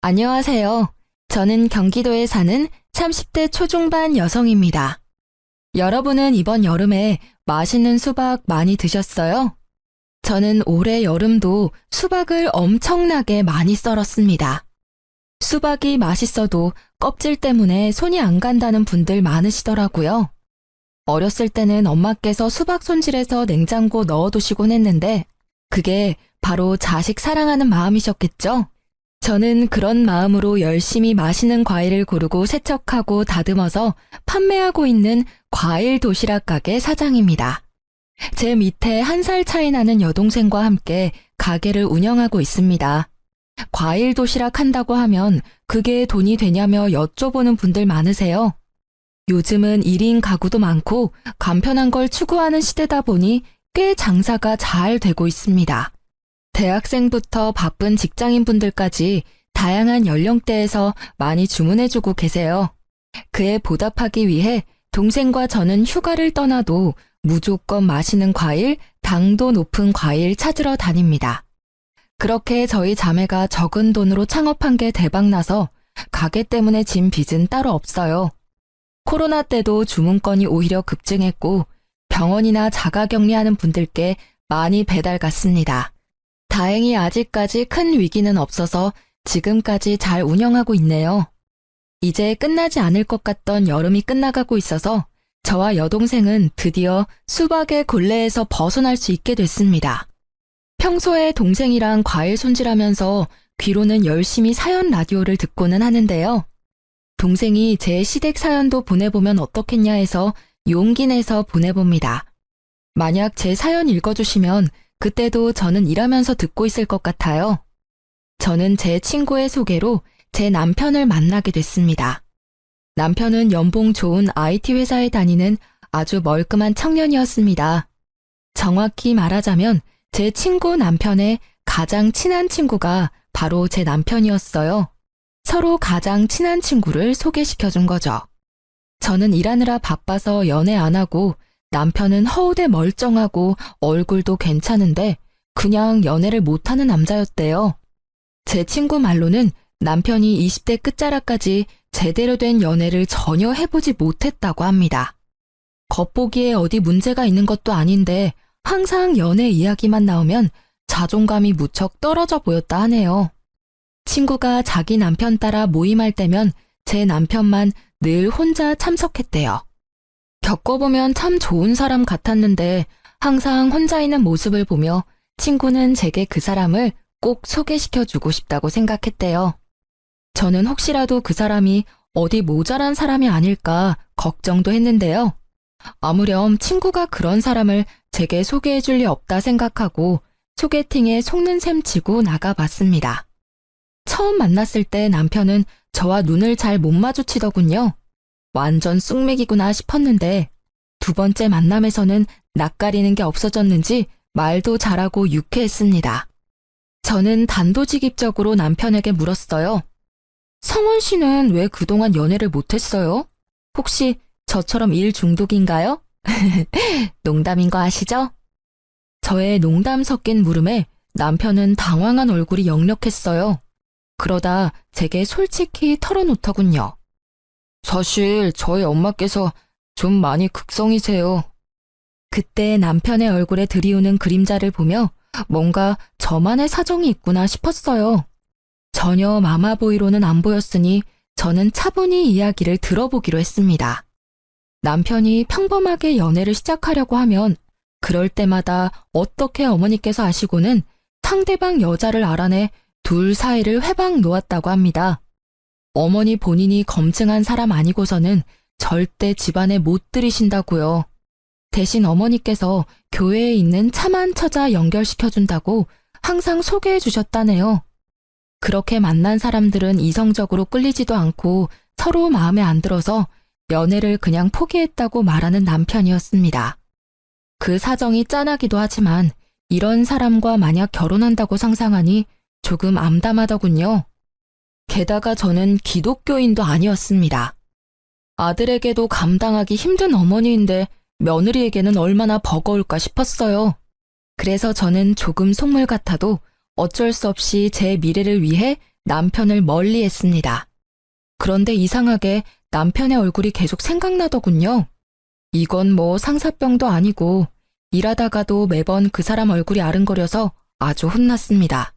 안녕하세요. 저는 경기도에 사는 30대 초중반 여성입니다. 여러분은 이번 여름에 맛있는 수박 많이 드셨어요? 저는 올해 여름도 수박을 엄청나게 많이 썰었습니다. 수박이 맛있어도 껍질 때문에 손이 안 간다는 분들 많으시더라고요. 어렸을 때는 엄마께서 수박 손질해서 냉장고 넣어두시곤 했는데 그게 바로 자식 사랑하는 마음이셨겠죠? 저는 그런 마음으로 열심히 맛있는 과일을 고르고 세척하고 다듬어서 판매하고 있는 과일 도시락 가게 사장입니다. 제 밑에 1살 차이 나는 여동생과 함께 가게를 운영하고 있습니다. 과일 도시락 한다고 하면 그게 돈이 되냐며 여쭤보는 분들 많으세요. 요즘은 1인 가구도 많고 간편한 걸 추구하는 시대다 보니 꽤 장사가 잘 되고 있습니다. 대학생부터 바쁜 직장인분들까지 다양한 연령대에서 많이 주문해주고 계세요. 그에 보답하기 위해 동생과 저는 휴가를 떠나도 무조건 맛있는 과일, 당도 높은 과일 찾으러 다닙니다. 그렇게 저희 자매가 적은 돈으로 창업한 게 대박나서 가게 때문에 진 빚은 따로 없어요. 코로나 때도 주문건이 오히려 급증했고 병원이나 자가격리하는 분들께 많이 배달 갔습니다. 다행히 아직까지 큰 위기는 없어서 지금까지 잘 운영하고 있네요. 이제 끝나지 않을 것 같던 여름이 끝나가고 있어서 저와 여동생은 드디어 수박의 곤래에서 벗어날 수 있게 됐습니다. 평소에 동생이랑 과일 손질하면서 귀로는 열심히 사연 라디오를 듣고는 하는데요. 동생이 제 시댁 사연도 보내보면 어떻겠냐 해서 용기 내서 보내봅니다. 만약 제 사연 읽어주시면 그때도 저는 일하면서 듣고 있을 것 같아요. 저는 제 친구의 소개로 제 남편을 만나게 됐습니다. 남편은 연봉 좋은 IT 회사에 다니는 아주 멀끔한 청년이었습니다. 정확히 말하자면 제 친구 남편의 가장 친한 친구가 바로 제 남편이었어요. 서로 가장 친한 친구를 소개시켜준 거죠. 저는 일하느라 바빠서 연애 안 하고 남편은 허우대 멀쩡하고 얼굴도 괜찮은데 그냥 연애를 못하는 남자였대요. 제 친구 말로는 남편이 20대 끝자락까지 제대로 된 연애를 전혀 해보지 못했다고 합니다. 겉보기에 어디 문제가 있는 것도 아닌데 항상 연애 이야기만 나오면 자존감이 무척 떨어져 보였다 하네요. 친구가 자기 남편 따라 모임할 때면 제 남편만 늘 혼자 참석했대요. 겪어보면 참 좋은 사람 같았는데 항상 혼자 있는 모습을 보며 친구는 제게 그 사람을 꼭 소개시켜주고 싶다고 생각했대요. 저는 혹시라도 그 사람이 어디 모자란 사람이 아닐까 걱정도 했는데요. 아무렴 친구가 그런 사람을 제게 소개해줄 리 없다 생각하고 소개팅에 속는 셈 치고 나가봤습니다. 처음 만났을 때 남편은 저와 눈을 잘 못 마주치더군요. 완전 쑥맥이구나 싶었는데 두 번째 만남에서는 낯가리는 게 없어졌는지 말도 잘하고 유쾌했습니다. 저는 단도직입적으로 남편에게 물었어요. 성원 씨는 왜 그동안 연애를 못했어요? 혹시 저처럼 일 중독인가요? 농담인 거 아시죠? 저의 농담 섞인 물음에 남편은 당황한 얼굴이 역력했어요. 그러다 제게 솔직히 털어놓더군요. 사실 저희 엄마께서 좀 많이 극성이세요. 그때 남편의 얼굴에 드리우는 그림자를 보며 뭔가 저만의 사정이 있구나 싶었어요. 전혀 마마보이로는 안 보였으니 저는 차분히 이야기를 들어보기로 했습니다. 남편이 평범하게 연애를 시작하려고 하면 그럴 때마다 어떻게 어머니께서 아시고는 상대방 여자를 알아내 둘 사이를 회방 놓았다고 합니다. 어머니 본인이 검증한 사람 아니고서는 절대 집안에 못 들이신다고요. 대신 어머니께서 교회에 있는 참한 처자 연결시켜준다고 항상 소개해 주셨다네요. 그렇게 만난 사람들은 이성적으로 끌리지도 않고 서로 마음에 안 들어서 연애를 그냥 포기했다고 말하는 남편이었습니다. 그 사정이 짠하기도 하지만 이런 사람과 만약 결혼한다고 상상하니 조금 암담하더군요. 게다가 저는 기독교인도 아니었습니다. 아들에게도 감당하기 힘든 어머니인데 며느리에게는 얼마나 버거울까 싶었어요. 그래서 저는 조금 속물 같아도 어쩔 수 없이 제 미래를 위해 남편을 멀리 했습니다. 그런데 이상하게 남편의 얼굴이 계속 생각나더군요. 이건 뭐 상사병도 아니고 일하다가도 매번 그 사람 얼굴이 아른거려서 아주 혼났습니다.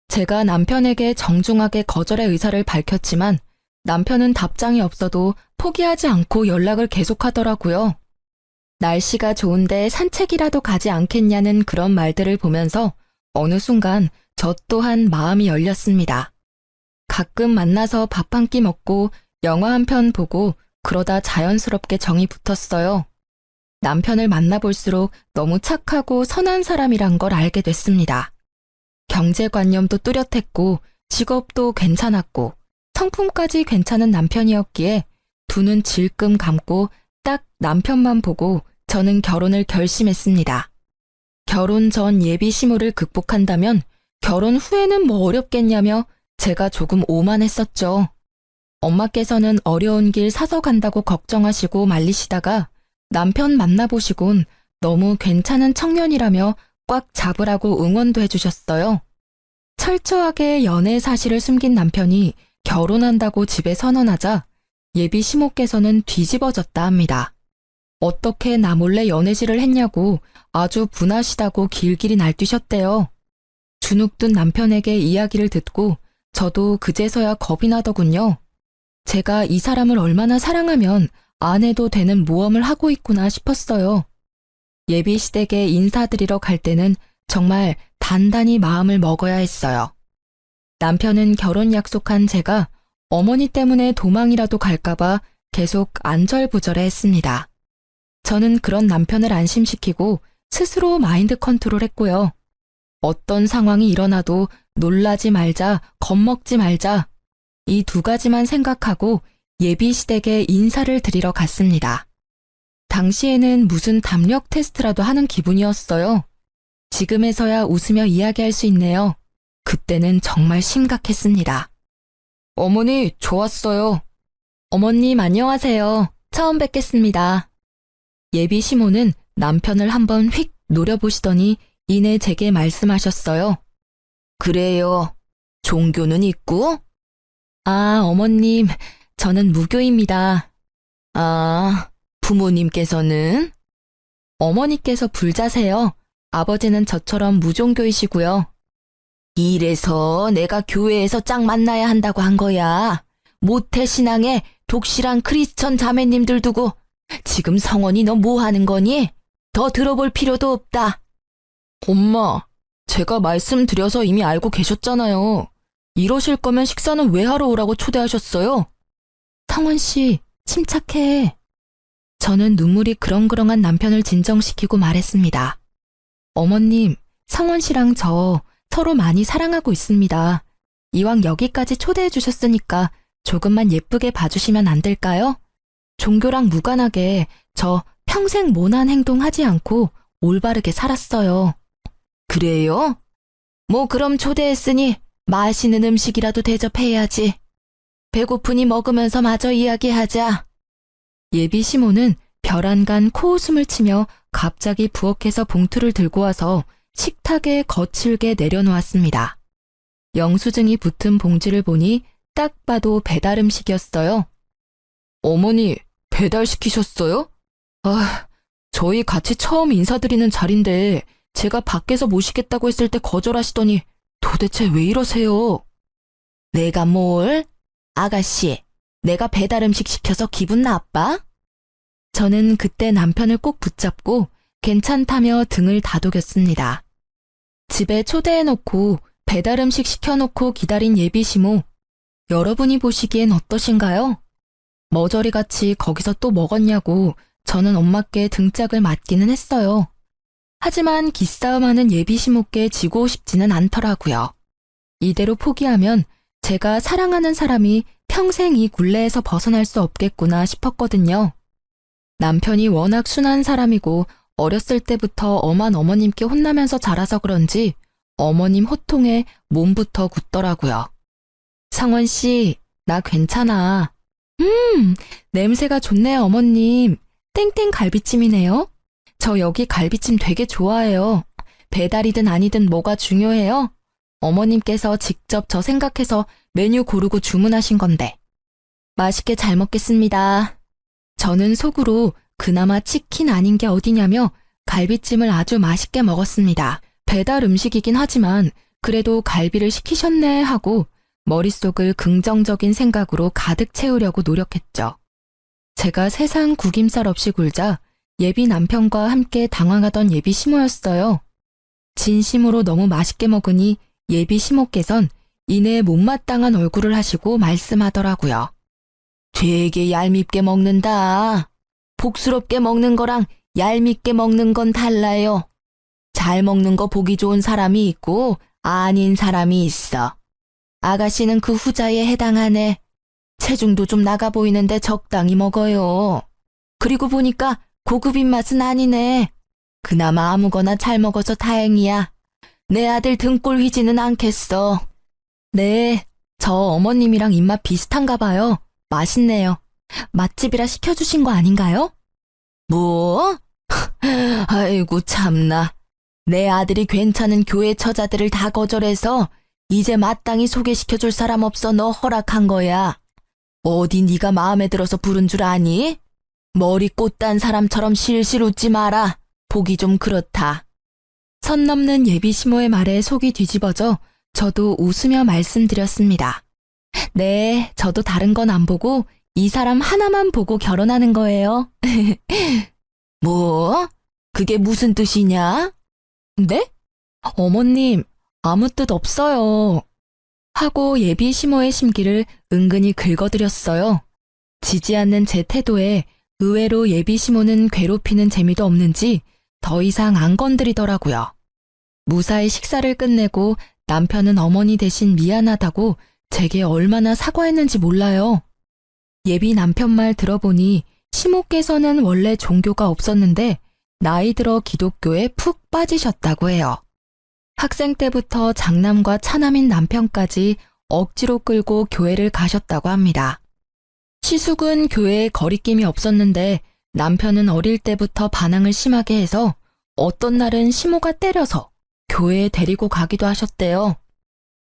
제가 남편에게 정중하게 거절의 의사를 밝혔지만 남편은 답장이 없어도 포기하지 않고 연락을 계속하더라고요. 날씨가 좋은데 산책이라도 가지 않겠냐는 그런 말들을 보면서 어느 순간 저 또한 마음이 열렸습니다. 가끔 만나서 밥 한 끼 먹고 영화 한 편 보고 그러다 자연스럽게 정이 붙었어요. 남편을 만나볼수록 너무 착하고 선한 사람이란 걸 알게 됐습니다. 경제관념도 뚜렷했고 직업도 괜찮았고 성품까지 괜찮은 남편이었기에 두 눈 질끔 감고 딱 남편만 보고 저는 결혼을 결심했습니다. 결혼 전 예비 시무를 극복한다면 결혼 후에는 뭐 어렵겠냐며 제가 조금 오만했었죠. 엄마께서는 어려운 길 사서 간다고 걱정하시고 말리시다가 남편 만나보시곤 너무 괜찮은 청년이라며 꽉 잡으라고 응원도 해주셨어요. 철저하게 연애 사실을 숨긴 남편이 결혼한다고 집에 선언하자 예비 시모께서는 뒤집어졌다 합니다. 어떻게 나 몰래 연애질을 했냐고 아주 분하시다고 길길이 날뛰셨대요. 주눅든 남편에게 이야기를 듣고 저도 그제서야 겁이 나더군요. 제가 이 사람을 얼마나 사랑하면 안 해도 되는 모험을 하고 있구나 싶었어요. 예비 시댁에 인사드리러 갈 때는 정말 단단히 마음을 먹어야 했어요. 남편은 결혼 약속한 제가 어머니 때문에 도망이라도 갈까봐 계속 안절부절해 했습니다. 저는 그런 남편을 안심시키고 스스로 마인드 컨트롤했고요. 어떤 상황이 일어나도 놀라지 말자, 겁먹지 말자. 이 두 가지만 생각하고 예비 시댁에 인사를 드리러 갔습니다. 당시에는 무슨 담력 테스트라도 하는 기분이었어요. 지금에서야 웃으며 이야기할 수 있네요. 그때는 정말 심각했습니다. 어머니, 좋았어요. 어머님, 안녕하세요. 처음 뵙겠습니다. 예비 시모는 남편을 한번 휙 노려보시더니 이내 제게 말씀하셨어요. 그래요. 종교는 있고? 아, 어머님, 저는 무교입니다. 아, 부모님께서는? 어머니께서 불자세요. 아버지는 저처럼 무종교이시고요. 이래서 내가 교회에서 짝 만나야 한다고 한 거야. 모태신앙에 독실한 크리스천 자매님들 두고 지금 성원이 너 뭐 하는 거니? 더 들어볼 필요도 없다. 엄마, 제가 말씀드려서 이미 알고 계셨잖아요. 이러실 거면 식사는 왜 하러 오라고 초대하셨어요? 성원 씨, 침착해. 저는 눈물이 그렁그렁한 남편을 진정시키고 말했습니다. 어머님, 성원 씨랑 저 서로 많이 사랑하고 있습니다. 이왕 여기까지 초대해 주셨으니까 조금만 예쁘게 봐주시면 안 될까요? 종교랑 무관하게 저 평생 모난 행동 하지 않고 올바르게 살았어요. 그래요? 뭐 그럼 초대했으니 맛있는 음식이라도 대접해야지. 배고프니 먹으면서 마저 이야기하자. 예비 시모는 벼란간 코웃음을 치며 갑자기 부엌에서 봉투를 들고 와서 식탁에 거칠게 내려놓았습니다. 영수증이 붙은 봉지를 보니 딱 봐도 배달 음식이었어요. 어머니, 배달시키셨어요? 아, 저희 같이 처음 인사드리는 자리인데 제가 밖에서 모시겠다고 했을 때 거절하시더니 도대체 왜 이러세요? 내가 뭘? 아가씨, 내가 배달 음식 시켜서 기분 나빠? 저는 그때 남편을 꼭 붙잡고 괜찮다며 등을 다독였습니다. 집에 초대해놓고 배달 음식 시켜놓고 기다린 예비 시모, 여러분이 보시기엔 어떠신가요? 머저리같이 거기서 또 먹었냐고 저는 엄마께 등짝을 맞기는 했어요. 하지만 기싸움하는 예비 시모께 지고 싶지는 않더라고요. 이대로 포기하면 제가 사랑하는 사람이 평생 이 굴레에서 벗어날 수 없겠구나 싶었거든요. 남편이 워낙 순한 사람이고 어렸을 때부터 엄한 어머님께 혼나면서 자라서 그런지 어머님 호통에 몸부터 굳더라고요. 상원 씨, 나 괜찮아. 냄새가 좋네요, 어머님. 땡땡 갈비찜이네요. 저 여기 갈비찜 되게 좋아해요. 배달이든 아니든 뭐가 중요해요? 어머님께서 직접 저 생각해서 메뉴 고르고 주문하신 건데. 맛있게 잘 먹겠습니다. 저는 속으로 그나마 치킨 아닌 게 어디냐며 갈비찜을 아주 맛있게 먹었습니다. 배달 음식이긴 하지만 그래도 갈비를 시키셨네 하고 머릿속을 긍정적인 생각으로 가득 채우려고 노력했죠. 제가 세상 구김살 없이 굴자 예비 남편과 함께 당황하던 예비 시모였어요. 진심으로 너무 맛있게 먹으니 예비 시모께선 이내 못마땅한 얼굴을 하시고 말씀하더라고요. 되게 얄밉게 먹는다. 복스럽게 먹는 거랑 얄밉게 먹는 건 달라요. 잘 먹는 거 보기 좋은 사람이 있고 아닌 사람이 있어. 아가씨는 그 후자에 해당하네. 체중도 좀 나가 보이는데 적당히 먹어요. 그리고 보니까 고급 입맛은 아니네. 그나마 아무거나 잘 먹어서 다행이야. 내 아들 등골 휘지는 않겠어. 네, 저 어머님이랑 입맛 비슷한가 봐요. 맛있네요. 맛집이라 시켜주신 거 아닌가요? 뭐? 아이고 참나. 내 아들이 괜찮은 교회 처자들을 다 거절해서 이제 마땅히 소개시켜줄 사람 없어 너 허락한 거야. 어디 네가 마음에 들어서 부른 줄 아니? 머리 꽃단 사람처럼 실실 웃지 마라. 보기 좀 그렇다. 선 넘는 예비 시모의 말에 속이 뒤집어져 저도 웃으며 말씀드렸습니다. 네, 저도 다른 건 안 보고 이 사람 하나만 보고 결혼하는 거예요. 뭐? 그게 무슨 뜻이냐? 네? 어머님, 아무 뜻 없어요. 하고 예비 시모의 심기를 은근히 긁어드렸어요. 지지 않는 제 태도에 의외로 예비 시모는 괴롭히는 재미도 없는지 더 이상 안 건드리더라고요. 무사히 식사를 끝내고 남편은 어머니 대신 미안하다고 제게 얼마나 사과했는지 몰라요. 예비 남편 말 들어보니 시모께서는 원래 종교가 없었는데 나이 들어 기독교에 푹 빠지셨다고 해요. 학생 때부터 장남과 차남인 남편까지 억지로 끌고 교회를 가셨다고 합니다. 시숙은 교회에 거리낌이 없었는데 남편은 어릴 때부터 반항을 심하게 해서 어떤 날은 시모가 때려서 교회에 데리고 가기도 하셨대요.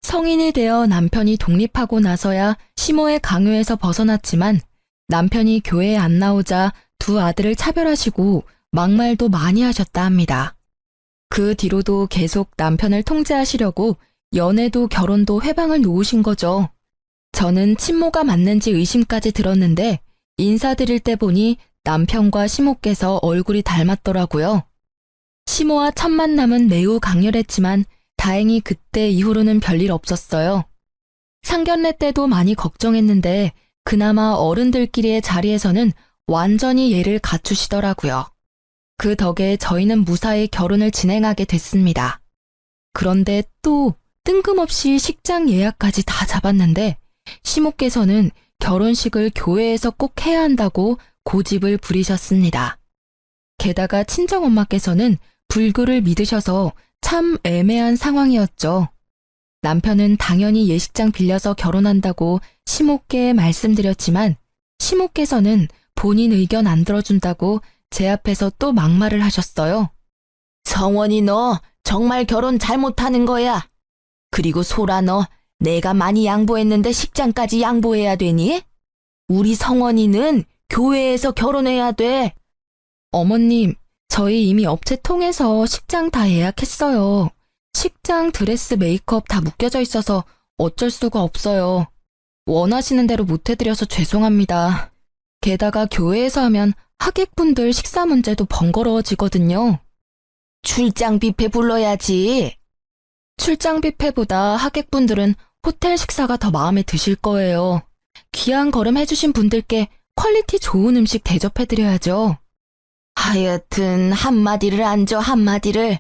성인이 되어 남편이 독립하고 나서야 시모의 강요에서 벗어났지만 남편이 교회에 안 나오자 두 아들을 차별하시고 막말도 많이 하셨다 합니다. 그 뒤로도 계속 남편을 통제하시려고 연애도 결혼도 회방을 놓으신 거죠. 저는 친모가 맞는지 의심까지 들었는데 인사드릴 때 보니 남편과 시모께서 얼굴이 닮았더라고요. 시모와 첫 만남은 매우 강렬했지만 다행히 그때 이후로는 별일 없었어요. 상견례 때도 많이 걱정했는데 그나마 어른들끼리의 자리에서는 완전히 예를 갖추시더라고요. 그 덕에 저희는 무사히 결혼을 진행하게 됐습니다. 그런데 또 뜬금없이 식장 예약까지 다 잡았는데 시모께서는 결혼식을 교회에서 꼭 해야 한다고 고집을 부리셨습니다. 게다가 친정엄마께서는 불교를 믿으셔서 참 애매한 상황이었죠. 남편은 당연히 예식장 빌려서 결혼한다고 시모께 말씀드렸지만 시모께서는 본인 의견 안 들어준다고 제 앞에서 또 막말을 하셨어요. 성원이 너 정말 결혼 잘못하는 거야. 그리고 소라 너 내가 많이 양보했는데 식장까지 양보해야 되니? 우리 성원이는 교회에서 결혼해야 돼. 어머님, 저희 이미 업체 통해서 식장 다 예약했어요. 식장, 드레스, 메이크업 다 묶여져 있어서 어쩔 수가 없어요. 원하시는 대로 못 해드려서 죄송합니다. 게다가 교회에서 하면 하객분들 식사 문제도 번거로워지거든요. 출장 뷔페 불러야지. 출장 뷔페보다 하객분들은 호텔 식사가 더 마음에 드실 거예요. 귀한 걸음 해주신 분들께 퀄리티 좋은 음식 대접해드려야죠. 하여튼 한마디를 안 줘, 한마디를.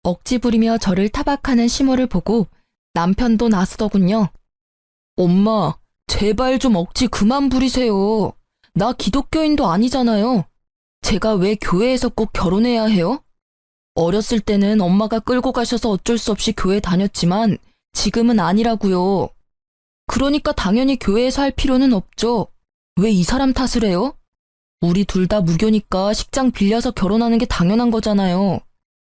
억지 부리며 저를 타박하는 시모를 보고 남편도 나서더군요. 엄마, 제발 좀 억지 그만 부리세요. 나 기독교인도 아니잖아요. 제가 왜 교회에서 꼭 결혼해야 해요? 어렸을 때는 엄마가 끌고 가셔서 어쩔 수 없이 교회 다녔지만 지금은 아니라고요. 그러니까 당연히 교회에서 할 필요는 없죠. 왜 이 사람 탓을 해요? 우리 둘 다 무교니까 식장 빌려서 결혼하는 게 당연한 거잖아요.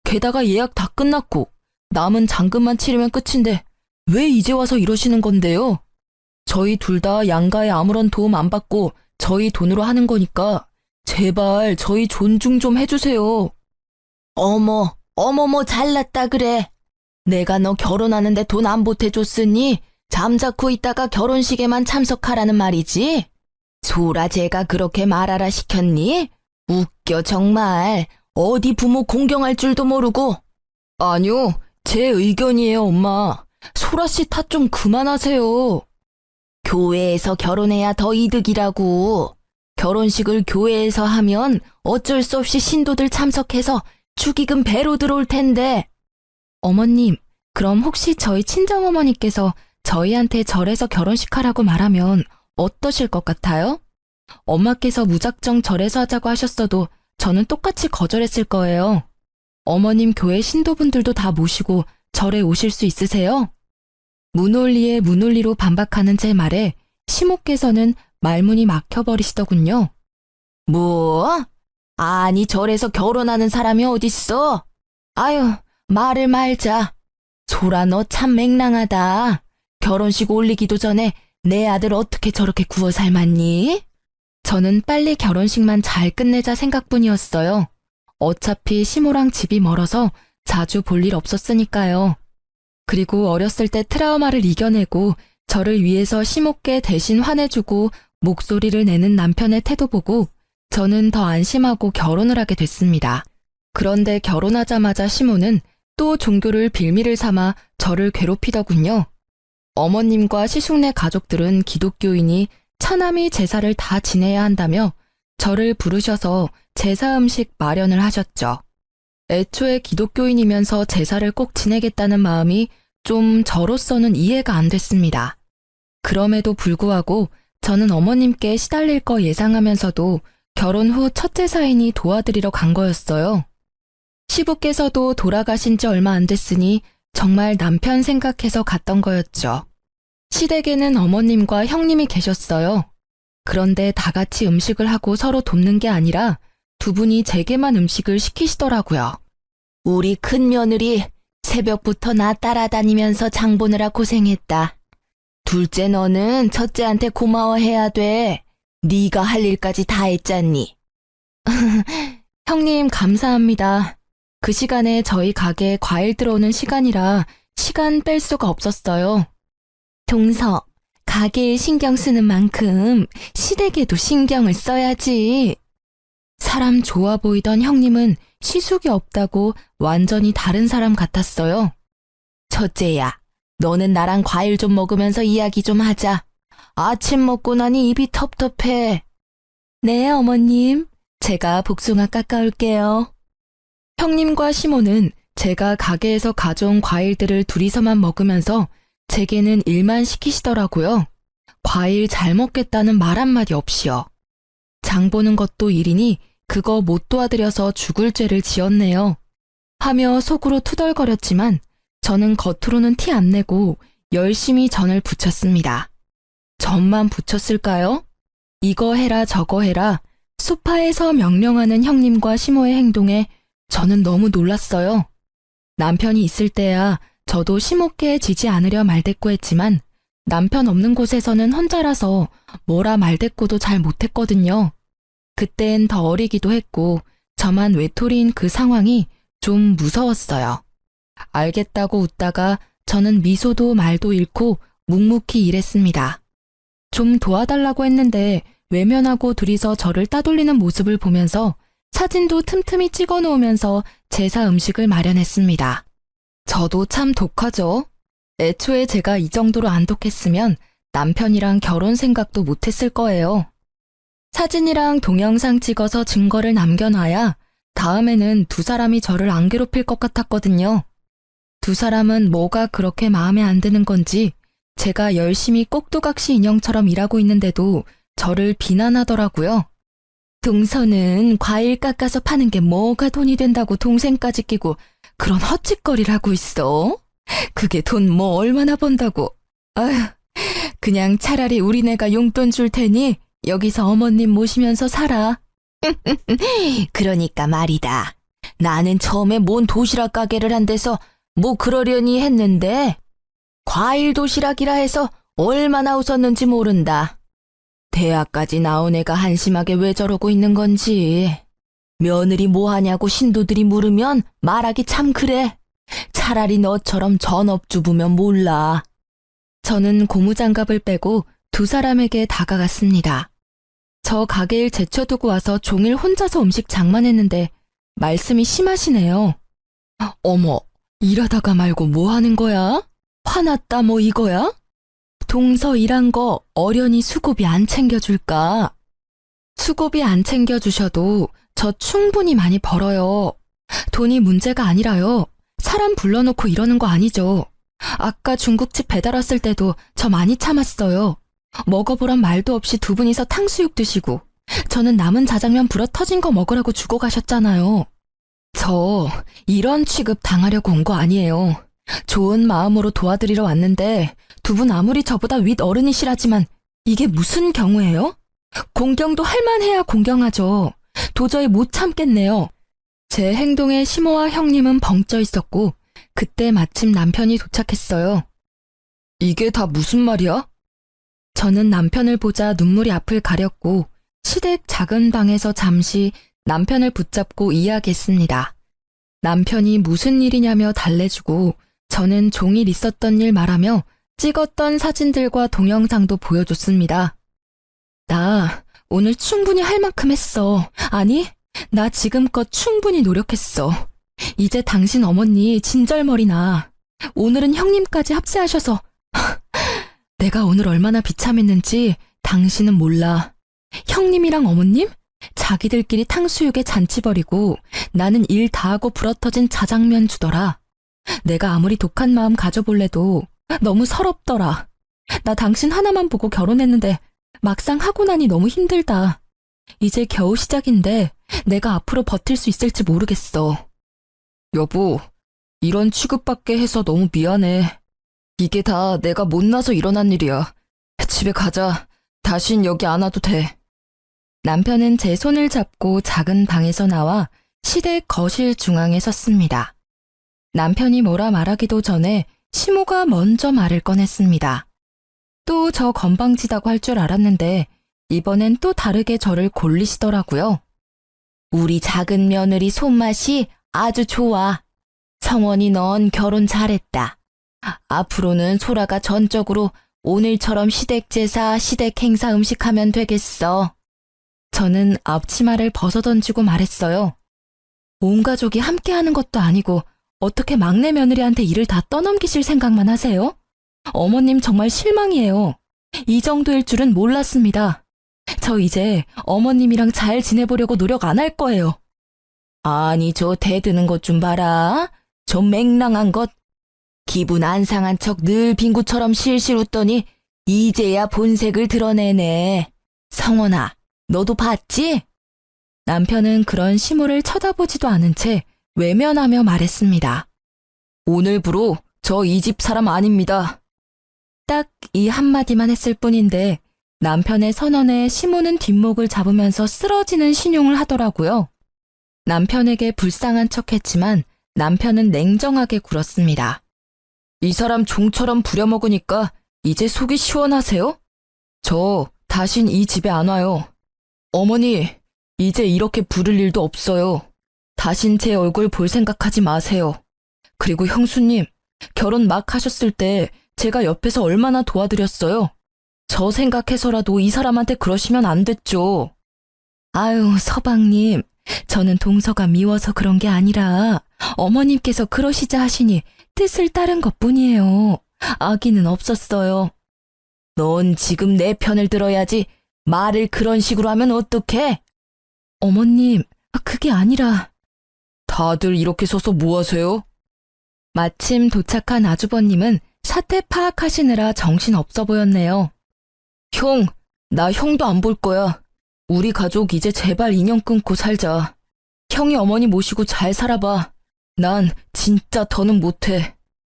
게다가 예약 다 끝났고 남은 잔금만 치르면 끝인데 왜 이제 와서 이러시는 건데요? 저희 둘 다 양가에 아무런 도움 안 받고 저희 돈으로 하는 거니까 제발 저희 존중 좀 해주세요. 어머머 잘났다 그래. 내가 너 결혼하는데 돈 안 보태줬으니 잠자코 있다가 결혼식에만 참석하라는 말이지? 소라 제가 그렇게 말하라 시켰니? 웃겨 정말. 어디 부모 공경할 줄도 모르고. 아니요, 제 의견이에요 엄마. 소라 씨 탓 좀 그만하세요. 교회에서 결혼해야 더 이득이라고. 결혼식을 교회에서 하면 어쩔 수 없이 신도들 참석해서 축의금 배로 들어올 텐데. 어머님, 그럼 혹시 저희 친정어머니께서 저희한테 절에서 결혼식 하라고 말하면 어떠실 것 같아요? 엄마께서 무작정 절에서 하자고 하셨어도 저는 똑같이 거절했을 거예요. 어머님 교회 신도분들도 다 모시고 절에 오실 수 있으세요? 무논리에 무논리로 반박하는 제 말에 시모께서는 말문이 막혀버리시더군요. 뭐? 아니 절에서 결혼하는 사람이 어딨어? 아유, 말을 말자. 소라 너 참 맹랑하다. 결혼식 올리기도 전에 내 아들 어떻게 저렇게 구워 삶았니? 저는 빨리 결혼식만 잘 끝내자 생각뿐이었어요. 어차피 시모랑 집이 멀어서 자주 볼 일 없었으니까요. 그리고 어렸을 때 트라우마를 이겨내고 저를 위해서 시모께 대신 화내주고 목소리를 내는 남편의 태도 보고 저는 더 안심하고 결혼을 하게 됐습니다. 그런데 결혼하자마자 시모는 또 종교를 빌미를 삼아 저를 괴롭히더군요. 어머님과 시숙네 가족들은 기독교인이 처남이 제사를 다 지내야 한다며 저를 부르셔서 제사 음식 마련을 하셨죠. 애초에 기독교인이면서 제사를 꼭 지내겠다는 마음이 좀 저로서는 이해가 안 됐습니다. 그럼에도 불구하고 저는 어머님께 시달릴 거 예상하면서도 결혼 후 첫 제사이니 도와드리러 간 거였어요. 시부께서도 돌아가신 지 얼마 안 됐으니 정말 남편 생각해서 갔던 거였죠. 시댁에는 어머님과 형님이 계셨어요. 그런데 다 같이 음식을 하고 서로 돕는 게 아니라 두 분이 제게만 음식을 시키시더라고요. 우리 큰 며느리 새벽부터 나 따라다니면서 장 보느라 고생했다. 둘째 너는 첫째한테 고마워해야 돼. 네가 할 일까지 다 했잖니. 형님 감사합니다. 그 시간에 저희 가게에 과일 들어오는 시간이라 시간 뺄 수가 없었어요. 동서, 가게에 신경 쓰는 만큼 시댁에도 신경을 써야지. 사람 좋아 보이던 형님은 시숙이 없다고 완전히 다른 사람 같았어요. 첫째야, 너는 나랑 과일 좀 먹으면서 이야기 좀 하자. 아침 먹고 나니 입이 텁텁해. 네, 어머님. 제가 복숭아 깎아올게요. 형님과 시모는 제가 가게에서 가져온 과일들을 둘이서만 먹으면서 제게는 일만 시키시더라고요. 과일 잘 먹겠다는 말 한마디 없이요. 장 보는 것도 일이니 그거 못 도와드려서 죽을 죄를 지었네요. 하며 속으로 투덜거렸지만 저는 겉으로는 티 안 내고 열심히 전을 부쳤습니다. 전만 부쳤을까요? 이거 해라 저거 해라 소파에서 명령하는 형님과 시모의 행동에 저는 너무 놀랐어요. 남편이 있을 때야 저도 시모께 지지 않으려 말대꾸했지만 남편 없는 곳에서는 혼자라서 뭐라 말대꾸도 잘 못했거든요. 그땐 더 어리기도 했고 저만 외톨이인 그 상황이 좀 무서웠어요. 알겠다고 웃다가 저는 미소도 말도 잃고 묵묵히 일했습니다. 좀 도와달라고 했는데 외면하고 둘이서 저를 따돌리는 모습을 보면서 사진도 틈틈이 찍어 놓으면서 제사 음식을 마련했습니다. 저도 참 독하죠. 애초에 제가 이 정도로 안 독했으면 남편이랑 결혼 생각도 못했을 거예요. 사진이랑 동영상 찍어서 증거를 남겨놔야 다음에는 두 사람이 저를 안 괴롭힐 것 같았거든요. 두 사람은 뭐가 그렇게 마음에 안 드는 건지 제가 열심히 꼭두각시 인형처럼 일하고 있는데도 저를 비난하더라고요. 동서는 과일 깎아서 파는 게 뭐가 돈이 된다고 동생까지 끼고 그런 헛짓거리를 하고 있어? 그게 돈 뭐 얼마나 번다고. 아휴, 그냥 차라리 우리네가 용돈 줄 테니 여기서 어머님 모시면서 살아. 그러니까 말이다. 나는 처음에 뭔 도시락 가게를 한 데서 뭐 그러려니 했는데 과일 도시락이라 해서 얼마나 웃었는지 모른다. 대학까지 나온 애가 한심하게 왜 저러고 있는 건지. 며느리 뭐 하냐고 신도들이 물으면 말하기 참 그래. 차라리 너처럼 전업주부면 몰라. 저는 고무장갑을 빼고 두 사람에게 다가갔습니다. 저 가게일 제쳐두고 와서 종일 혼자서 음식 장만했는데 말씀이 심하시네요. 어머, 일하다가 말고 뭐 하는 거야? 화났다 뭐 이거야? 동서 일한 거 어련히 수고비 안 챙겨줄까? 수고비 안 챙겨주셔도 저 충분히 많이 벌어요. 돈이 문제가 아니라요. 사람 불러놓고 이러는 거 아니죠. 아까 중국집 배달 왔을 때도 저 많이 참았어요. 먹어보란 말도 없이 두 분이서 탕수육 드시고 저는 남은 자장면 불어 터진 거 먹으라고 주고 가셨잖아요. 저 이런 취급 당하려고 온 거 아니에요. 좋은 마음으로 도와드리러 왔는데 두 분 아무리 저보다 윗 어른이시라지만 이게 무슨 경우예요? 공경도 할 만해야 공경하죠. 도저히 못 참겠네요. 제 행동에 시모와 형님은 벙쪄 있었고 그때 마침 남편이 도착했어요. 이게 다 무슨 말이야? 저는 남편을 보자 눈물이 앞을 가렸고 시댁 작은 방에서 잠시 남편을 붙잡고 이야기했습니다. 남편이 무슨 일이냐며 달래주고 저는 종일 있었던 일 말하며 찍었던 사진들과 동영상도 보여줬습니다. 나 오늘 충분히 할 만큼 했어. 아니, 나 지금껏 충분히 노력했어. 이제 당신 어머니 진절머리나. 오늘은 형님까지 합세하셔서 내가 오늘 얼마나 비참했는지 당신은 몰라. 형님이랑 어머님? 자기들끼리 탕수육에 잔치 벌이고 나는 일 다하고 불어터진 자장면 주더라. 내가 아무리 독한 마음 가져볼래도 너무 서럽더라. 나 당신 하나만 보고 결혼했는데 막상 하고 나니 너무 힘들다. 이제 겨우 시작인데 내가 앞으로 버틸 수 있을지 모르겠어. 여보, 이런 취급받게 해서 너무 미안해. 이게 다 내가 못나서 일어난 일이야. 집에 가자. 다신 여기 안 와도 돼. 남편은 제 손을 잡고 작은 방에서 나와 시댁 거실 중앙에 섰습니다. 남편이 뭐라 말하기도 전에 시모가 먼저 말을 꺼냈습니다. 또 저 건방지다고 할 줄 알았는데 이번엔 또 다르게 저를 골리시더라고요. 우리 작은 며느리 손맛이 아주 좋아. 성원이 넌 결혼 잘했다. 앞으로는 소라가 전적으로 오늘처럼 시댁 제사, 시댁 행사 음식하면 되겠어. 저는 앞치마를 벗어던지고 말했어요. 온 가족이 함께하는 것도 아니고 어떻게 막내 며느리한테 일을 다 떠넘기실 생각만 하세요? 어머님 정말 실망이에요. 이 정도일 줄은 몰랐습니다. 저 이제 어머님이랑 잘 지내보려고 노력 안 할 거예요. 아니, 저 대드는 것 좀 봐라. 저 맹랑한 것. 기분 안 상한 척 늘 빙구처럼 실실 웃더니 이제야 본색을 드러내네. 성원아, 너도 봤지? 남편은 그런 시모를 쳐다보지도 않은 채 외면하며 말했습니다. 오늘부로 저 이 집 사람 아닙니다. 딱 이 한마디만 했을 뿐인데 남편의 선언에 시모는 뒷목을 잡으면서 쓰러지는 신용을 하더라고요. 남편에게 불쌍한 척했지만 남편은 냉정하게 굴었습니다. 이 사람 종처럼 부려먹으니까 이제 속이 시원하세요? 저 다신 이 집에 안 와요. 어머니, 이제 이렇게 부를 일도 없어요. 다신 제 얼굴 볼 생각하지 마세요. 그리고 형수님, 결혼 막 하셨을 때 제가 옆에서 얼마나 도와드렸어요. 저 생각해서라도 이 사람한테 그러시면 안 됐죠. 아유, 서방님, 저는 동서가 미워서 그런 게 아니라 어머님께서 그러시자 하시니 뜻을 따른 것뿐이에요. 악의는 없었어요. 넌 지금 내 편을 들어야지. 말을 그런 식으로 하면 어떡해? 어머님, 그게 아니라. 다들 이렇게 서서 뭐 하세요? 마침 도착한 아주버님은 사태 파악하시느라 정신 없어 보였네요. 형, 나 형도 안 볼 거야. 우리 가족 이제 제발 인연 끊고 살자. 형이 어머니 모시고 잘 살아봐. 난 진짜 더는 못해.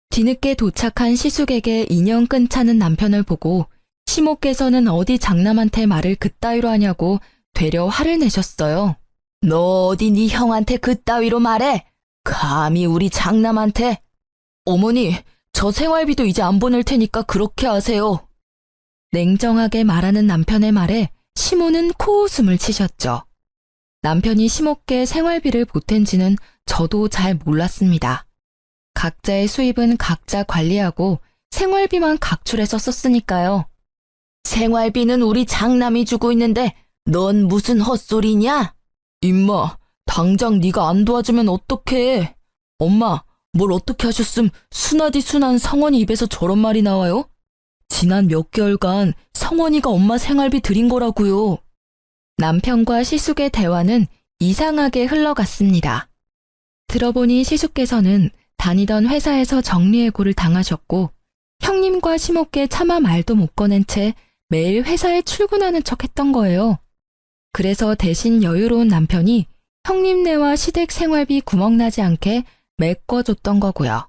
뒤늦게 도착한 시숙에게 인연 끊자는 남편을 보고 시모께서는 어디 장남한테 말을 그따위로 하냐고 되려 화를 내셨어요. 너 어디 네 형한테 그따위로 말해? 감히 우리 장남한테? 어머니, 저 생활비도 이제 안 보낼 테니까 그렇게 하세요. 냉정하게 말하는 남편의 말에 시모는 코웃음을 치셨죠. 남편이 시모께 생활비를 보탠지는 저도 잘 몰랐습니다. 각자의 수입은 각자 관리하고 생활비만 각출해서 썼으니까요. 생활비는 우리 장남이 주고 있는데 넌 무슨 헛소리냐? 임마, 당장 네가 안 도와주면 어떡해. 엄마, 뭘 어떻게 하셨음 순하디 순한 성원이 입에서 저런 말이 나와요? 지난 몇 개월간 성원이가 엄마 생활비 드린 거라고요. 남편과 시숙의 대화는 이상하게 흘러갔습니다. 들어보니 시숙께서는 다니던 회사에서 정리해고를 당하셨고 형님과 시모께 차마 말도 못 꺼낸 채 매일 회사에 출근하는 척 했던 거예요. 그래서 대신 여유로운 남편이 형님네와 시댁 생활비 구멍나지 않게 메꿔줬던 거고요.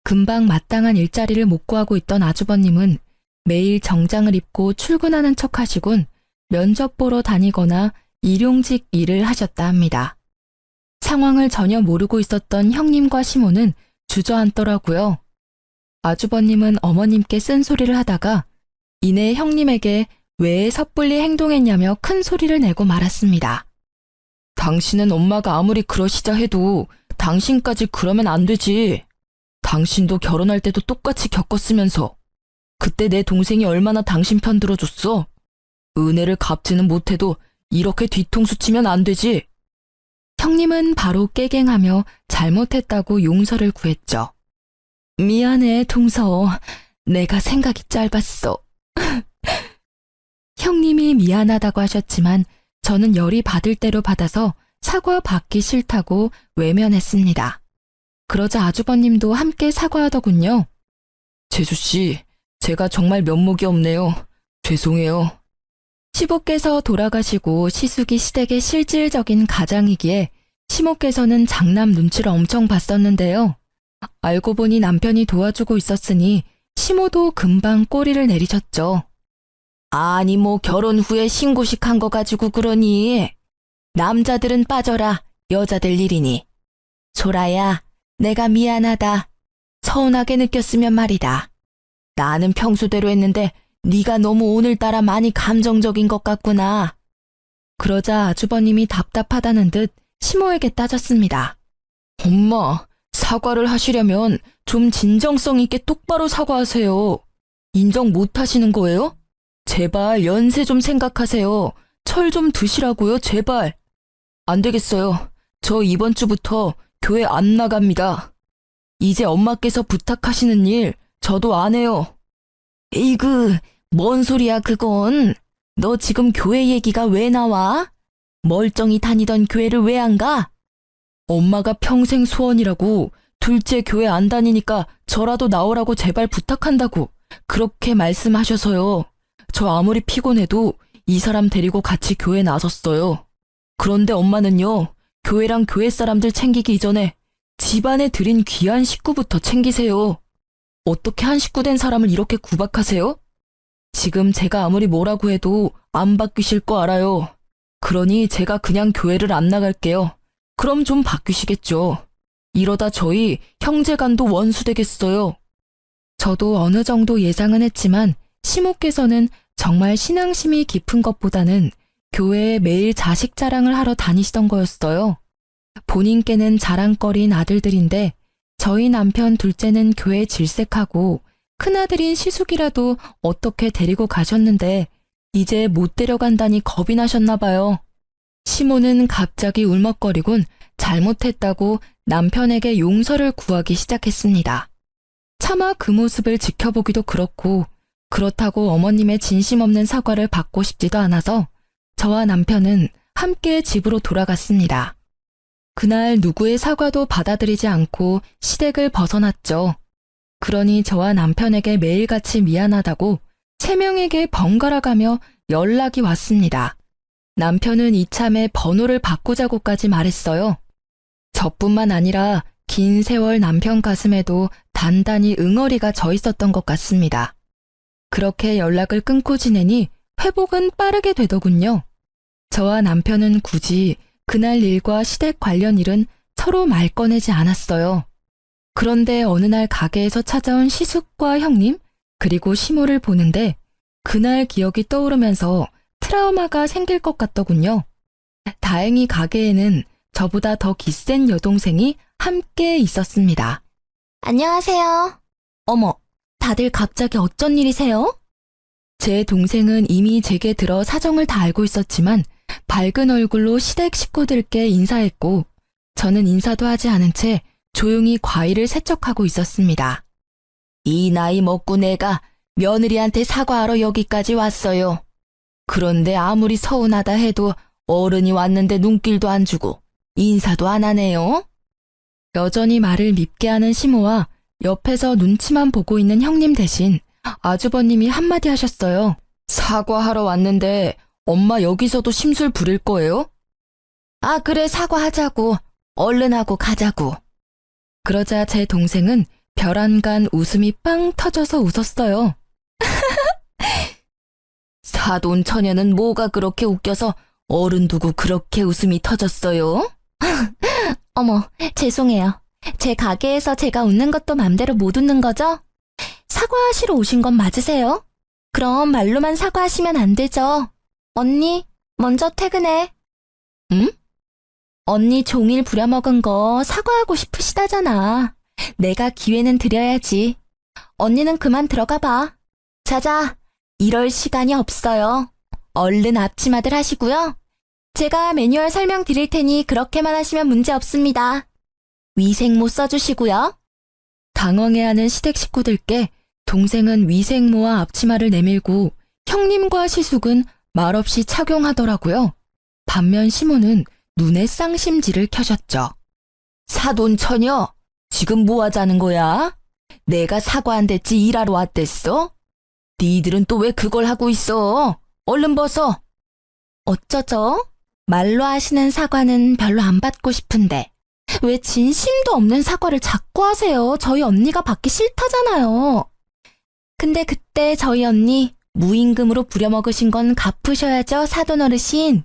금방 마땅한 일자리를 못 구하고 있던 아주버님은 매일 정장을 입고 출근하는 척 하시곤 면접 보러 다니거나 일용직 일을 하셨다 합니다. 상황을 전혀 모르고 있었던 형님과 시모는 주저앉더라고요. 아주버님은 어머님께 쓴소리를 하다가 이내 형님에게 왜 섣불리 행동했냐며 큰 소리를 내고 말았습니다. 당신은 엄마가 아무리 그러시자 해도 당신까지 그러면 안 되지. 당신도 결혼할 때도 똑같이 겪었으면서 그때 내 동생이 얼마나 당신 편 들어줬어. 은혜를 갚지는 못해도 이렇게 뒤통수 치면 안 되지. 형님은 바로 깨갱하며 잘못했다고 용서를 구했죠. 미안해, 동서. 내가 생각이 짧았어. 형님이 미안하다고 하셨지만 저는 열이 받을 대로 받아서 사과 받기 싫다고 외면했습니다. 그러자 아주버님도 함께 사과하더군요. 재수씨, 제가 정말 면목이 없네요. 죄송해요. 시부께서 돌아가시고 시숙이 시댁의 실질적인 가장이기에 시모께서는 장남 눈치를 엄청 봤었는데요. 알고 보니 남편이 도와주고 있었으니 시모도 금방 꼬리를 내리셨죠. 아니 뭐 결혼 후에 신고식 한 거 가지고 그러니. 남자들은 빠져라, 여자들 일이니. 소라야, 내가 미안하다. 서운하게 느꼈으면 말이다. 나는 평소대로 했는데 네가 너무 오늘따라 많이 감정적인 것 같구나. 그러자 아주버님이 답답하다는 듯 시모에게 따졌습니다. 엄마, 사과를 하시려면 좀 진정성 있게 똑바로 사과하세요. 인정 못 하시는 거예요? 제발 연세 좀 생각하세요. 철 좀 드시라고요, 제발. 안 되겠어요. 저 이번 주부터 교회 안 나갑니다. 이제 엄마께서 부탁하시는 일 저도 안 해요. 에이그, 뭔 소리야 그건. 너 지금 교회 얘기가 왜 나와? 멀쩡히 다니던 교회를 왜 안 가? 엄마가 평생 소원이라고 둘째 교회 안 다니니까 저라도 나오라고 제발 부탁한다고 그렇게 말씀하셔서요. 저 아무리 피곤해도 이 사람 데리고 같이 교회 나섰어요. 그런데 엄마는요, 교회랑 교회 사람들 챙기기 이전에 집안에 들인 귀한 식구부터 챙기세요. 어떻게 한 식구 된 사람을 이렇게 구박하세요? 지금 제가 아무리 뭐라고 해도 안 바뀌실 거 알아요. 그러니 제가 그냥 교회를 안 나갈게요. 그럼 좀 바뀌시겠죠. 이러다 저희 형제간도 원수 되겠어요. 저도 어느 정도 예상은 했지만 시모께서는 정말 신앙심이 깊은 것보다는 교회에 매일 자식 자랑을 하러 다니시던 거였어요. 본인께는 자랑거리인 아들들인데 저희 남편 둘째는 교회 질색하고 큰아들인 시숙이라도 어떻게 데리고 가셨는데 이제 못 데려간다니 겁이 나셨나 봐요. 시모는 갑자기 울먹거리곤 잘못했다고 남편에게 용서를 구하기 시작했습니다. 차마 그 모습을 지켜보기도 그렇고 그렇다고 어머님의 진심 없는 사과를 받고 싶지도 않아서 저와 남편은 함께 집으로 돌아갔습니다. 그날 누구의 사과도 받아들이지 않고 시댁을 벗어났죠. 그러니 저와 남편에게 매일같이 미안하다고 3명에게 번갈아가며 연락이 왔습니다. 남편은 이참에 번호를 바꾸자고까지 말했어요. 저뿐만 아니라 긴 세월 남편 가슴에도 단단히 응어리가 져 있었던 것 같습니다. 그렇게 연락을 끊고 지내니 회복은 빠르게 되더군요. 저와 남편은 굳이 그날 일과 시댁 관련 일은 서로 말 꺼내지 않았어요. 그런데 어느 날 가게에서 찾아온 시숙과 형님, 그리고 시모를 보는데 그날 기억이 떠오르면서 트라우마가 생길 것 같더군요. 다행히 가게에는 저보다 더 기센 여동생이 함께 있었습니다. 안녕하세요. 어머, 다들 갑자기 어쩐 일이세요? 제 동생은 이미 제게 들어 사정을 다 알고 있었지만 밝은 얼굴로 시댁 식구들께 인사했고 저는 인사도 하지 않은 채 조용히 과일을 세척하고 있었습니다. 이 나이 먹고 내가 며느리한테 사과하러 여기까지 왔어요. 그런데 아무리 서운하다 해도 어른이 왔는데 눈길도 안 주고 인사도 안 하네요. 여전히 말을 밉게 하는 시모와 옆에서 눈치만 보고 있는 형님 대신 아주버님이 한마디 하셨어요. 사과하러 왔는데 엄마 여기서도 심술 부릴 거예요? 아, 그래, 사과하자고. 얼른 하고 가자고. 그러자 제 동생은 별안간 웃음이 빵 터져서 웃었어요. 사돈 처녀는 뭐가 그렇게 웃겨서 어른 두고 그렇게 웃음이 터졌어요? 어머, 죄송해요. 제 가게에서 제가 웃는 것도 맘대로 못 웃는 거죠? 사과하시러 오신 건 맞으세요? 그럼 말로만 사과하시면 안 되죠. 언니, 먼저 퇴근해. 응? 언니 종일 부려먹은 거 사과하고 싶으시다잖아. 내가 기회는 드려야지. 언니는 그만 들어가 봐. 자자, 이럴 시간이 없어요. 얼른 앞치마들 하시고요. 제가 매뉴얼 설명 드릴 테니 그렇게만 하시면 문제 없습니다. 위생모 써주시고요. 당황해하는 시댁 식구들께 동생은 위생모와 앞치마를 내밀고 형님과 시숙은 말없이 착용하더라고요. 반면 시모는 눈에 쌍심지를 켜셨죠. 사돈 처녀, 지금 뭐 하자는 거야? 내가 사과 안 됐지 일하러 왔댔어? 니들은 또 왜 그걸 하고 있어? 얼른 벗어. 어쩌죠? 말로 하시는 사과는 별로 안 받고 싶은데 왜 진심도 없는 사과를 자꾸 하세요? 저희 언니가 받기 싫다잖아요. 근데 그때 저희 언니 무임금으로 부려먹으신 건 갚으셔야죠, 사돈 어르신.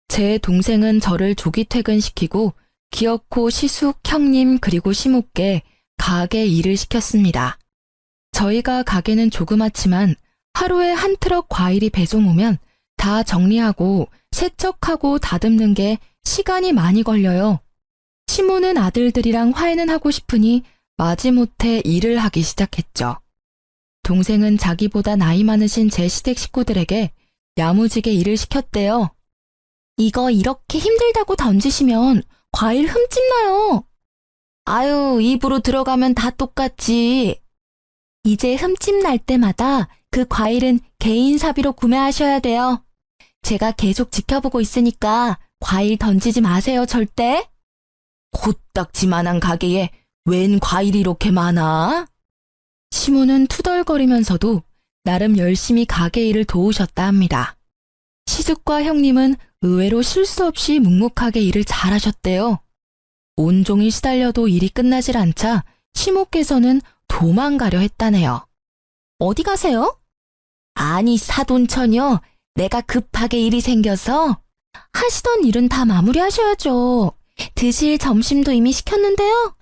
제 동생은 저를 조기 퇴근시키고 기어코 시숙, 형님 그리고 시모께 가게 일을 시켰습니다. 저희가 가게는 조그맣지만 하루에 한 트럭 과일이 배송 오면 다 정리하고 세척하고 다듬는 게 시간이 많이 걸려요. 시모는 아들들이랑 화해는 하고 싶으니 마지못해 일을 하기 시작했죠. 동생은 자기보다 나이 많으신 제 시댁 식구들에게 야무지게 일을 시켰대요. 이거 이렇게 힘들다고 던지시면 과일 흠집 나요. 아유, 입으로 들어가면 다 똑같지. 이제 흠집 날 때마다 그 과일은 개인 사비로 구매하셔야 돼요. 제가 계속 지켜보고 있으니까 과일 던지지 마세요, 절대. 코딱지만한 가게에 웬 과일이 이렇게 많아? 시모는 투덜거리면서도 나름 열심히 가게 일을 도우셨다 합니다. 시숙과 형님은 의외로 실수 없이 묵묵하게 일을 잘하셨대요. 온종일 시달려도 일이 끝나질 않자 시모께서는 도망가려 했다네요. 어디 가세요? 아니, 사돈처녀, 내가 급하게 일이 생겨서. 하시던 일은 다 마무리하셔야죠. 드실 점심도 이미 시켰는데요.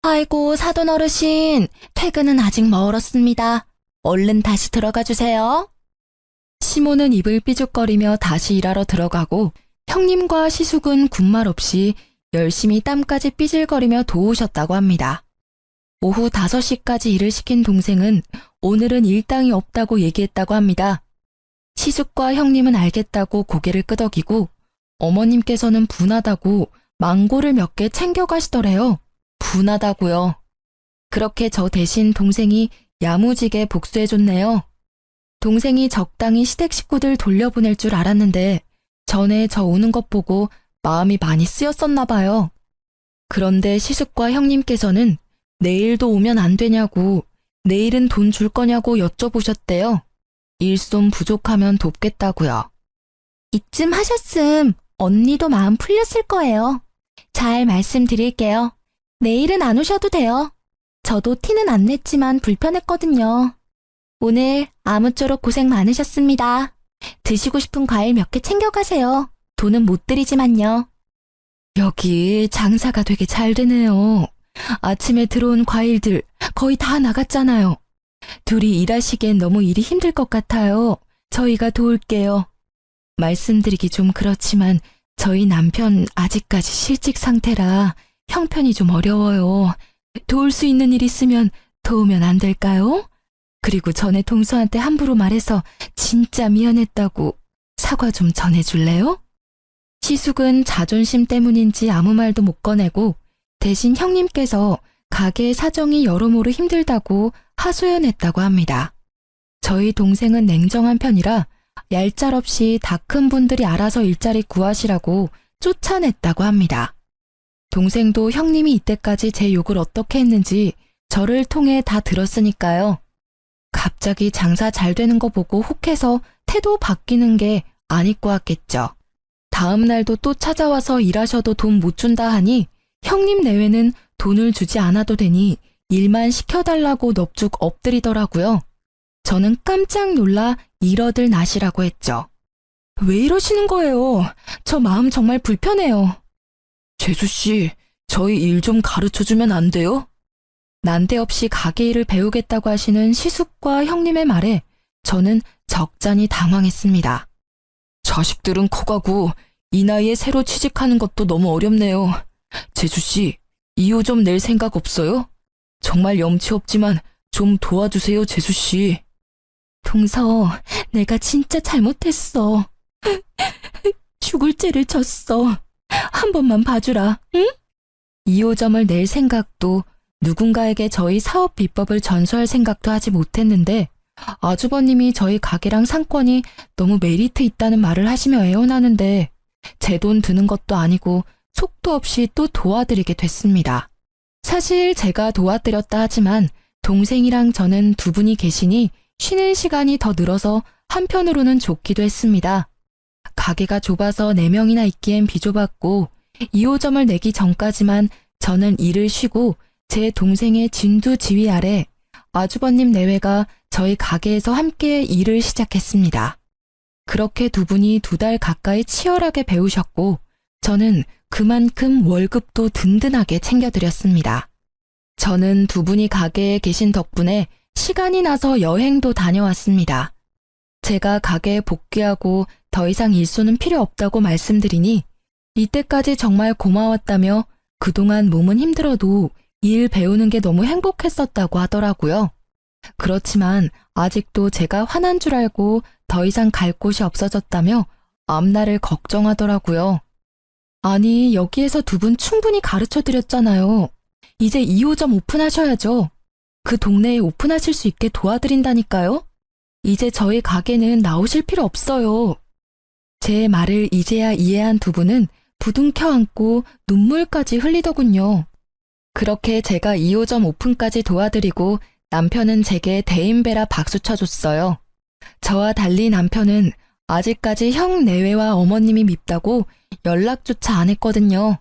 아이고, 사돈 어르신, 퇴근은 아직 멀었습니다. 얼른 다시 들어가 주세요. 시모는 입을 삐죽거리며 다시 일하러 들어가고 형님과 시숙은 군말 없이 열심히 땀까지 삐질거리며 도우셨다고 합니다. 오후 5시까지 일을 시킨 동생은 오늘은 일당이 없다고 얘기했다고 합니다. 시숙과 형님은 알겠다고 고개를 끄덕이고 어머님께서는 분하다고 망고를 몇 개 챙겨가시더래요. 분하다고요. 그렇게 저 대신 동생이 야무지게 복수해줬네요. 동생이 적당히 시댁 식구들 돌려보낼 줄 알았는데 전에 저 오는 것 보고 마음이 많이 쓰였었나 봐요. 그런데 시숙과 형님께서는 내일도 오면 안 되냐고, 내일은 돈 줄 거냐고 여쭤보셨대요. 일손 부족하면 돕겠다고요. 이쯤 하셨음 언니도 마음 풀렸을 거예요. 잘 말씀드릴게요. 내일은 안 오셔도 돼요. 저도 티는 안 냈지만 불편했거든요. 오늘 아무쪼록 고생 많으셨습니다. 드시고 싶은 과일 몇 개 챙겨가세요. 돈은 못 드리지만요. 여기 장사가 되게 잘 되네요. 아침에 들어온 과일들 거의 다 나갔잖아요. 둘이 일하시기엔 너무 일이 힘들 것 같아요. 저희가 도울게요. 말씀드리기 좀 그렇지만 저희 남편 아직까지 실직 상태라 형편이 좀 어려워요. 도울 수 있는 일 있으면 도우면 안 될까요? 그리고 전에 동서한테 함부로 말해서 진짜 미안했다고 사과 좀 전해줄래요? 시숙은 자존심 때문인지 아무 말도 못 꺼내고 대신 형님께서 가게의 사정이 여러모로 힘들다고 하소연했다고 합니다. 저희 동생은 냉정한 편이라 얄짤없이 다 큰 분들이 알아서 일자리 구하시라고 쫓아냈다고 합니다. 동생도 형님이 이때까지 제 욕을 어떻게 했는지 저를 통해 다 들었으니까요. 갑자기 장사 잘 되는 거 보고 혹해서 태도 바뀌는 게 아닐 것 같겠죠. 다음 날도 또 찾아와서 일하셔도 돈 못 준다 하니 형님 내외는 돈을 주지 않아도 되니 일만 시켜달라고 넙죽 엎드리더라고요. 저는 깜짝 놀라 이러들 나시라고 했죠. 왜 이러시는 거예요? 저 마음 정말 불편해요. 재수씨, 저희 일 좀 가르쳐주면 안 돼요? 난데없이 가게 일을 배우겠다고 하시는 시숙과 형님의 말에 저는 적잖이 당황했습니다. 자식들은 커가고 이 나이에 새로 취직하는 것도 너무 어렵네요. 재수씨, 이유 좀 낼 생각 없어요? 정말 염치 없지만 좀 도와주세요, 재수씨. 동서, 내가 진짜 잘못했어. 죽을 죄를 졌어. 한 번만 봐주라, 응? 2호점을 낼 생각도 누군가에게 저희 사업 비법을 전수할 생각도 하지 못했는데 아주버님이 저희 가게랑 상권이 너무 메리트 있다는 말을 하시며 애원하는데 제 돈 드는 것도 아니고 속도 없이 또 도와드리게 됐습니다. 사실 제가 도와드렸다 하지만 동생이랑 저는 두 분이 계시니 쉬는 시간이 더 늘어서 한편으로는 좋기도 했습니다. 가게가 좁아서 4명이나 있기엔 비좁았고 2호점을 내기 전까지만 저는 일을 쉬고 제 동생의 진두지휘 아래 아주버님 내외가 저희 가게에서 함께 일을 시작했습니다. 그렇게 두 분이 2달 가까이 치열하게 배우셨고 저는 그만큼 월급도 든든하게 챙겨드렸습니다. 저는 두 분이 가게에 계신 덕분에 시간이 나서 여행도 다녀왔습니다. 제가 가게에 복귀하고 더 이상 일손은 필요 없다고 말씀드리니 이때까지 정말 고마웠다며 그동안 몸은 힘들어도 일 배우는 게 너무 행복했었다고 하더라고요. 그렇지만 아직도 제가 화난 줄 알고 더 이상 갈 곳이 없어졌다며 앞날을 걱정하더라고요. 아니, 여기에서 두 분 충분히 가르쳐드렸잖아요. 이제 2호점 오픈하셔야죠. 그 동네에 오픈하실 수 있게 도와드린다니까요. 이제 저희 가게는 나오실 필요 없어요. 제 말을 이제야 이해한 두 분은 부둥켜 안고 눈물까지 흘리더군요. 그렇게 제가 2호점 오픈까지 도와드리고 남편은 제게 대인배라 박수 쳐줬어요. 저와 달리 남편은 아직까지 형 내외와 어머님이 밉다고 연락조차 안 했거든요.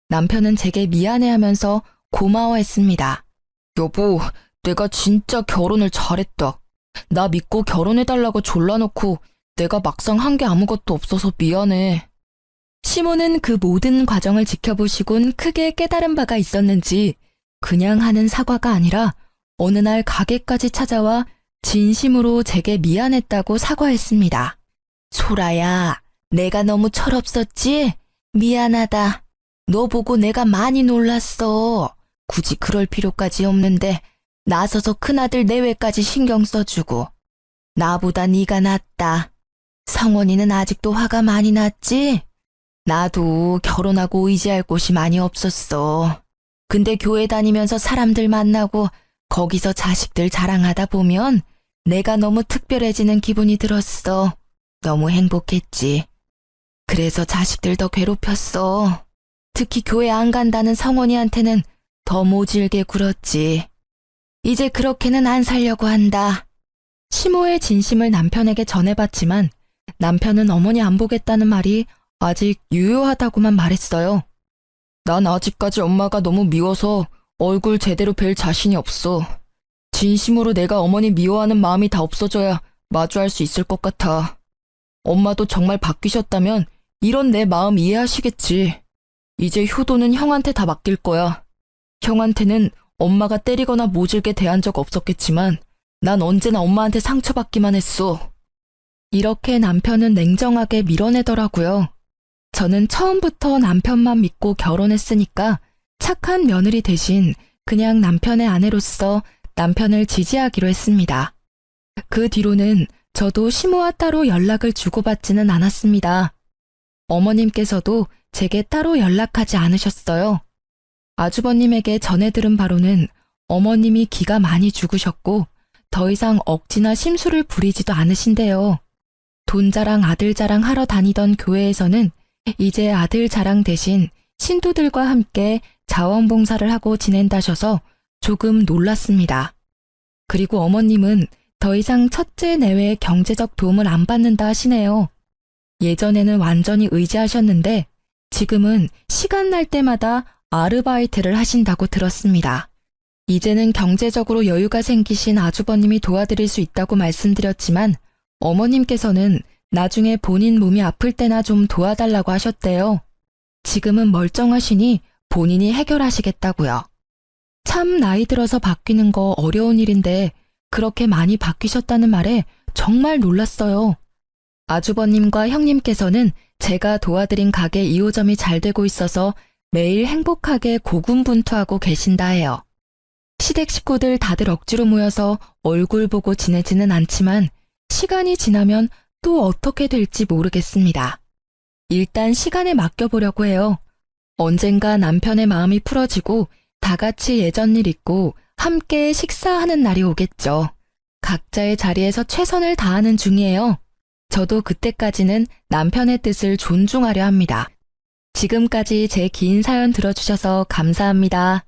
남편은 제게 미안해하면서 고마워했습니다. 여보, 내가 진짜 결혼을 잘했다. 나 믿고 결혼해달라고 졸라놓고 내가 막상 한 게 아무것도 없어서 미안해. 시모는 그 모든 과정을 지켜보시곤 크게 깨달은 바가 있었는지 그냥 하는 사과가 아니라 어느 날 가게까지 찾아와 진심으로 제게 미안했다고 사과했습니다. 소라야, 내가 너무 철없었지? 미안하다. 너 보고 내가 많이 놀랐어. 굳이 그럴 필요까지 없는데 나서서 큰아들 내외까지 신경 써주고. 나보다 네가 낫다. 성원이는 아직도 화가 많이 났지? 나도 결혼하고 의지할 곳이 많이 없었어. 근데 교회 다니면서 사람들 만나고 거기서 자식들 자랑하다 보면 내가 너무 특별해지는 기분이 들었어. 너무 행복했지. 그래서 자식들 더 괴롭혔어. 특히 교회 안 간다는 성원이한테는 더 모질게 굴었지. 이제 그렇게는 안 살려고 한다. 시모의 진심을 남편에게 전해봤지만 남편은 어머니 안 보겠다는 말이 아직 유효하다고만 말했어요. 난 아직까지 엄마가 너무 미워서 얼굴 제대로 뵐 자신이 없어. 진심으로 내가 어머니 미워하는 마음이 다 없어져야 마주할 수 있을 것 같아. 엄마도 정말 바뀌셨다면 이런 내 마음 이해하시겠지. 이제 효도는 형한테 다 맡길 거야. 형한테는 엄마가 때리거나 모질게 대한 적 없었겠지만 난 언제나 엄마한테 상처받기만 했어. 이렇게 남편은 냉정하게 밀어내더라고요. 저는 처음부터 남편만 믿고 결혼했으니까 착한 며느리 대신 그냥 남편의 아내로서 남편을 지지하기로 했습니다. 그 뒤로는 저도 시모와 따로 연락을 주고받지는 않았습니다. 어머님께서도 제게 따로 연락하지 않으셨어요. 아주버님에게 전해 들은 바로는 어머님이 기가 많이 죽으셨고 더 이상 억지나 심술을 부리지도 않으신대요. 돈 자랑 아들 자랑 하러 다니던 교회에서는 이제 아들 자랑 대신 신도들과 함께 자원봉사를 하고 지낸다셔서 조금 놀랐습니다. 그리고 어머님은 더 이상 첫째 내외의 경제적 도움을 안 받는다 하시네요. 예전에는 완전히 의지하셨는데 지금은 시간 날 때마다 아르바이트를 하신다고 들었습니다. 이제는 경제적으로 여유가 생기신 아주버님이 도와드릴 수 있다고 말씀드렸지만 어머님께서는 나중에 본인 몸이 아플 때나 좀 도와달라고 하셨대요. 지금은 멀쩡하시니 본인이 해결하시겠다고요. 참 나이 들어서 바뀌는 거 어려운 일인데 그렇게 많이 바뀌셨다는 말에 정말 놀랐어요. 아주버님과 형님께서는 제가 도와드린 가게 2호점이 잘 되고 있어서 매일 행복하게 고군분투하고 계신다 해요. 시댁 식구들 다들 억지로 모여서 얼굴 보고 지내지는 않지만 시간이 지나면 또 어떻게 될지 모르겠습니다. 일단 시간에 맡겨보려고 해요. 언젠가 남편의 마음이 풀어지고 다 같이 예전 일 잊고 함께 식사하는 날이 오겠죠. 각자의 자리에서 최선을 다하는 중이에요. 저도 그때까지는 남편의 뜻을 존중하려 합니다. 지금까지 제 긴 사연 들어주셔서 감사합니다.